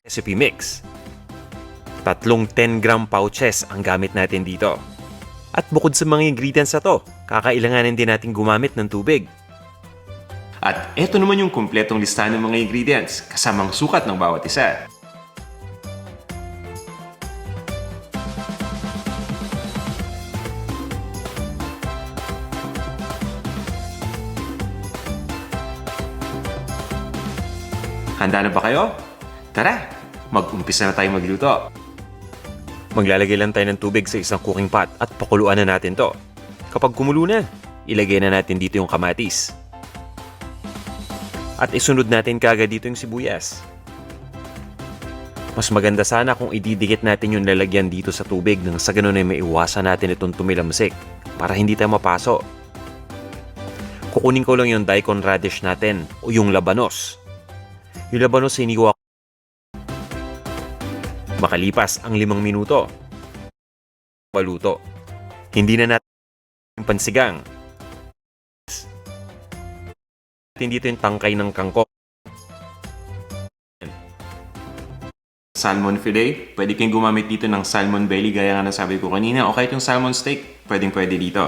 recipe mix. Tatlong 10-gram pouches ang gamit natin dito. At bukod sa mga ingredients na to, kakailanganin din natin gumamit ng tubig. At eto naman yung kumpletong listahan ng mga ingredients, kasamang sukat ng bawat isa. Handa na ba kayo? Tara, mag-umpisa na tayo magluto. Maglalagay lang tayo ng tubig sa isang cooking pot at pakuluan na natin to. Kapag kumulo na, ilagay na natin dito yung kamatis. At isunod natin kagad dito yung sibuyas. Mas maganda sana kung ididikit natin yung lalagyan dito sa tubig nang sa ganun ay maiwasan natin itong tumilamsik para hindi tayo mapaso. Kukunin ko lang yung daikon radish natin o yung labanos. Yung labanos hiniwa ko. Makalipas ang 5 minuto. Paluto. Hindi na natin yung pansigang. Dito yung tangkay ng kangkong. Salmon fillet. Pwede kayong gumamit dito ng salmon belly gaya nga nasabi ko kanina. O kahit yung salmon steak, pwedeng pwede dito.